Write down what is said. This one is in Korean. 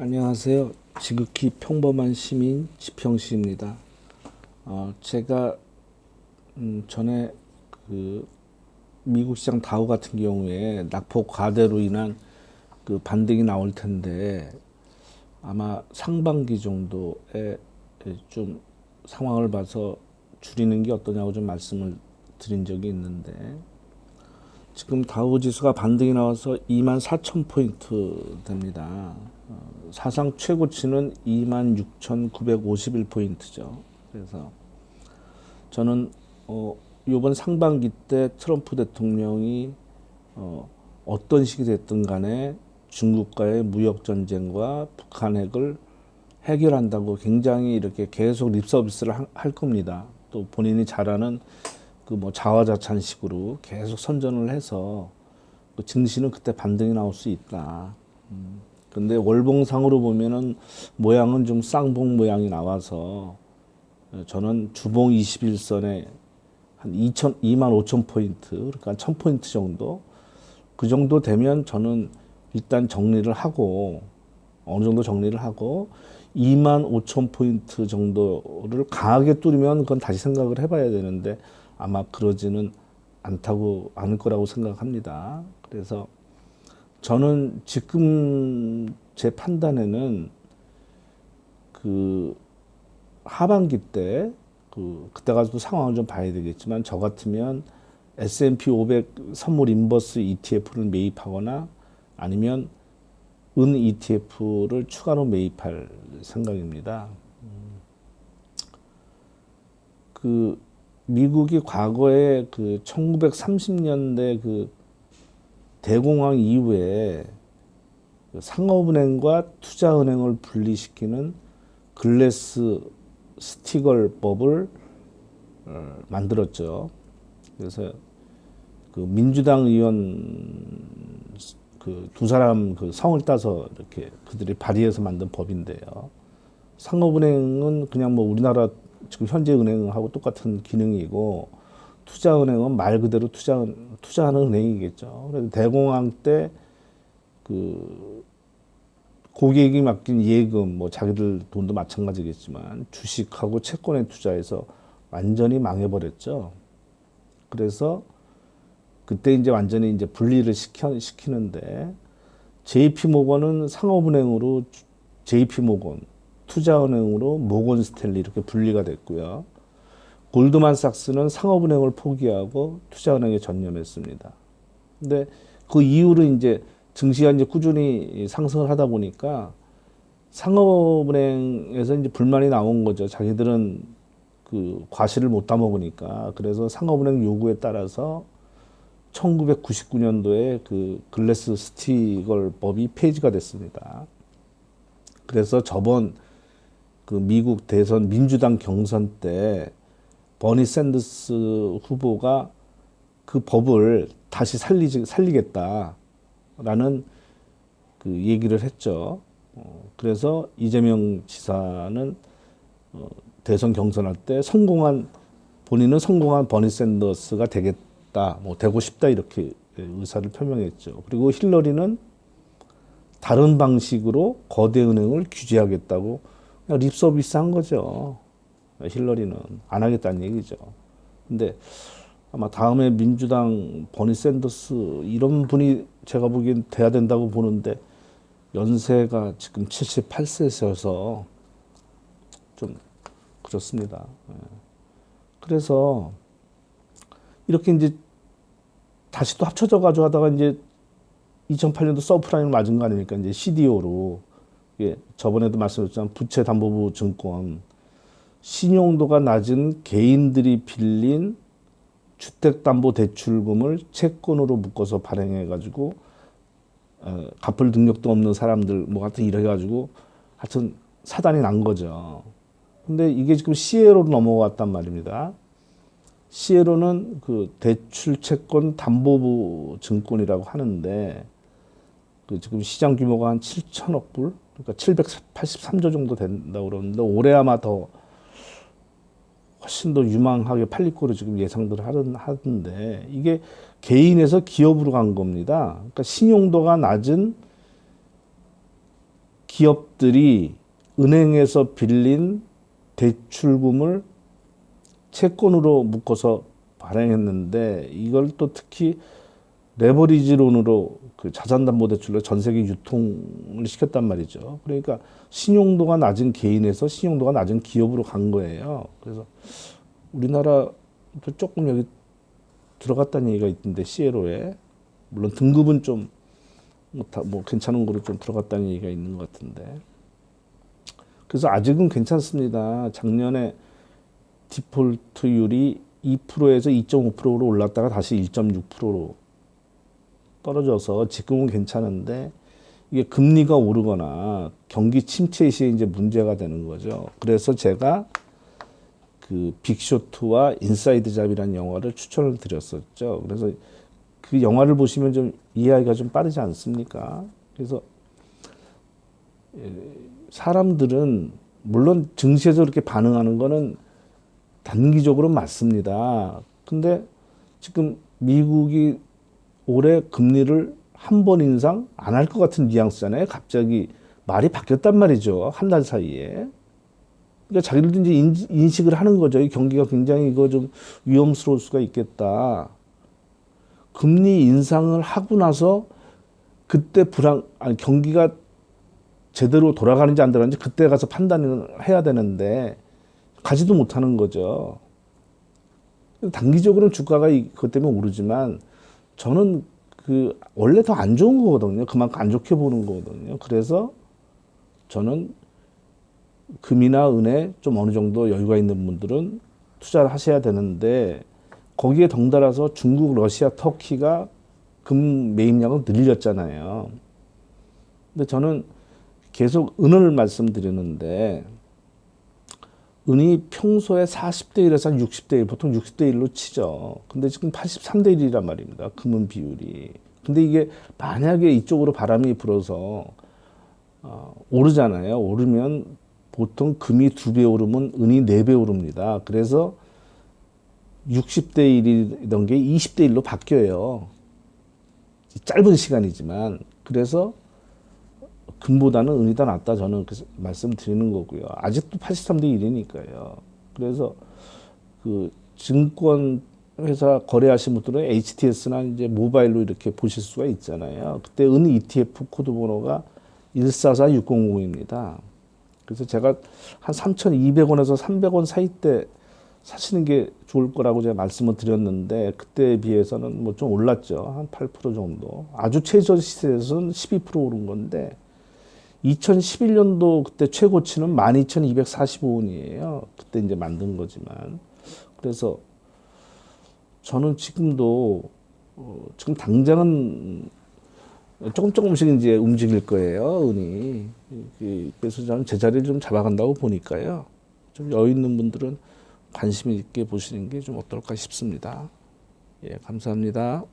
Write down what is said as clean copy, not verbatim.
안녕하세요. 지극히 평범한 시민 지평씨입니다. 제가 전에 그 미국 시장 다우 같은 경우에 낙폭 과대로 인한 그 반등이 나올 텐데 아마 상반기 정도에 좀 상황을 봐서 줄이는 게 어떠냐고 좀 말씀을 드린 적이 있는데 지금 다우 지수가 반등이 나와서 24,000포인트 됩니다. 사상 최고치는 26,951포인트죠. 그래서 저는 이번 상반기 때 트럼프 대통령이 어떤 식이 됐든 간에 중국과의 무역 전쟁과 북한 핵을 해결한다고 굉장히 이렇게 계속 립 서비스를 할 겁니다. 또 본인이 잘 아는 그 뭐 자화자찬식으로 계속 선전을 해서 그 증시는 그때 반등이 나올 수 있다. 근데 월봉상으로 보면은 모양은 좀 쌍봉 모양이 나와서 저는 주봉 21선에 한 2만 5천 포인트, 그러니까 1000포인트 정도 그 정도 되면 저는 일단 정리를 하고 어느 정도 정리를 하고 2만 5천 포인트 정도를 강하게 뚫으면 그건 다시 생각을 해봐야 되는데 아마 그러지는 않을 거라고 생각합니다. 그래서 저는 지금 제 판단에는 그 하반기 때 그때 가서도 상황을 좀 봐야 되겠지만 저 같으면 S&P 500 선물 인버스 ETF를 매입하거나 아니면 은 ETF를 추가로 매입할 생각입니다. 그 미국이 과거에 그 1930년대 그 대공황 이후에 상업은행과 투자은행을 분리시키는 글래스 스티글법을 만들었죠. 그래서 그 민주당 의원 그 두 사람 그 성을 따서 이렇게 그들이 발의해서 만든 법인데요. 상업은행은 그냥 뭐 우리나라 지금 현재 은행하고 똑같은 기능이고 투자은행은 말 그대로 투자하는 은행이겠죠. 그래서 대공황 때 그 고객이 맡긴 예금, 뭐 자기들 돈도 마찬가지겠지만 주식하고 채권에 투자해서 완전히 망해버렸죠. 그래서 그때 이제 완전히 이제 분리를 시키는데 JP모건은 상업은행으로 JP모건, 투자은행으로 모건 스탠리 이렇게 분리가 됐고요. 골드만삭스는 상업은행을 포기하고 투자은행에 전념했습니다. 근데 그 이후로 이제 증시가 이제 꾸준히 상승을 하다 보니까 상업은행에서 이제 불만이 나온 거죠. 자기들은 그 과실을 못 따먹으니까. 그래서 상업은행 요구에 따라서 1999년도에 그 글래스 스티글 법이 폐지가 됐습니다. 그래서 저번 그 미국 대선 민주당 경선 때 버니 샌더스 후보가 그 법을 다시 살리겠다라는 그 얘기를 했죠. 그래서 이재명 지사는 대선 경선할 때 본인은 성공한 버니 샌더스가 되겠다, 뭐 되고 싶다 이렇게 의사를 표명했죠. 그리고 힐러리는 다른 방식으로 거대 은행을 규제하겠다고 그냥 립서비스 한 거죠. 힐러리는 안 하겠다는 얘기죠. 근데 아마 다음에 민주당 버니 샌더스 이런 분이 제가 보기엔 돼야 된다고 보는데 연세가 지금 78세셔서 좀 그렇습니다. 그래서 이렇게 이제 다시 또 합쳐져 가지고 하다가 이제 2008년도 서프라임을 맞은 거 아닙니까? 이제 CDO로 저번에도 말씀드렸지만 부채담보부 증권 신용도가 낮은 개인들이 빌린 주택담보대출금을 채권으로 묶어서 발행해가지고 갚을 능력도 없는 사람들 뭐 하여튼 이래가지고 하여튼 사단이 난 거죠. 근데 이게 지금 CLO로 넘어왔단 말입니다. CLO는 그 대출채권 담보부 증권이라고 하는데 그 지금 시장 규모가 한 7천억 불, 그러니까 783조 정도 된다고 그러는데 올해 아마 더 훨씬 더 유망하게 팔릴 거로 지금 예상들을 하던데 이게 개인에서 기업으로 간 겁니다. 그러니까 신용도가 낮은 기업들이 은행에서 빌린 대출금을 채권으로 묶어서 발행했는데 이걸 또 특히 레버리지론으로 그 자산담보대출로 전 세계 유통을 시켰단 말이죠. 그러니까 신용도가 낮은 개인에서 신용도가 낮은 기업으로 간 거예요. 그래서 우리나라도 조금 여기 들어갔다는 얘기가 있던데 CLO에 물론 등급은 좀 뭐 괜찮은 거로 좀 들어갔다는 얘기가 있는 것 같은데 그래서 아직은 괜찮습니다. 작년에 디폴트율이 2%에서 2.5%로 올랐다가 다시 1.6%로 떨어져서 지금은 괜찮은데 이게 금리가 오르거나 경기 침체 시에 이제 문제가 되는 거죠. 그래서 제가 그 빅쇼트와 인사이드 잡이라는 영화를 추천을 드렸었죠. 그래서 그 영화를 보시면 좀 이해하기가 좀 빠르지 않습니까? 그래서 사람들은 물론 증시에서 그렇게 반응하는 거는 단기적으로 맞습니다. 근데 지금 미국이 올해 금리를 한 번 인상 안 할 것 같은 뉘앙스잖아요. 갑자기 말이 바뀌었단 말이죠. 한 달 사이에. 그러니까 자기들도 이제 인식을 하는 거죠. 이 경기가 굉장히 이거 좀 위험스러울 수가 있겠다. 금리 인상을 하고 나서 그때 경기가 제대로 돌아가는지 안 돌아가는지 그때 가서 판단을 해야 되는데 가지도 못하는 거죠. 단기적으로는 주가가 그것 때문에 오르지만 저는 원래 더 안 좋은 거거든요. 그만큼 안 좋게 보는 거거든요. 그래서 저는 금이나 은에 좀 어느 정도 여유가 있는 분들은 투자를 하셔야 되는데 거기에 덩달아서 중국, 러시아, 터키가 금 매입량을 늘렸잖아요. 근데 저는 계속 은을 말씀드리는데 은이 평소에 40대 1에서 60대 1, 보통 60대 1로 치죠. 근데 지금 83대 1이란 말입니다. 금은 비율이. 근데 이게 만약에 이쪽으로 바람이 불어서 오르잖아요. 오르면 보통 금이 2배 오르면 은이 4배 오릅니다. 그래서 60대 1이던 게 20대 1로 바뀌어요. 짧은 시간이지만. 그래서 금보다는 은이 더 낫다 저는 말씀드리는 거고요. 아직도 83대 1이니까요. 그래서 그 증권 회사 거래하신 분들은 HTS나 이제 모바일로 이렇게 보실 수가 있잖아요. 그때 은 ETF 코드 번호가 144600입니다. 그래서 제가 한 3,200원에서 300원 사이 때 사시는 게 좋을 거라고 제가 말씀을 드렸는데 그때에 비해서는 뭐 좀 올랐죠. 한 8% 정도. 아주 최저 시세에서는 12% 오른 건데 2011년도 그때 최고치는 12,245원이에요. 그때 이제 만든 거지만. 그래서 저는 지금도 지금 당장은 조금씩 이제 움직일 거예요, 은이. 그래서 저는 제 자리를 좀 잡아간다고 보니까요. 좀 여유 있는 분들은 관심 있게 보시는 게 좀 어떨까 싶습니다. 예, 감사합니다.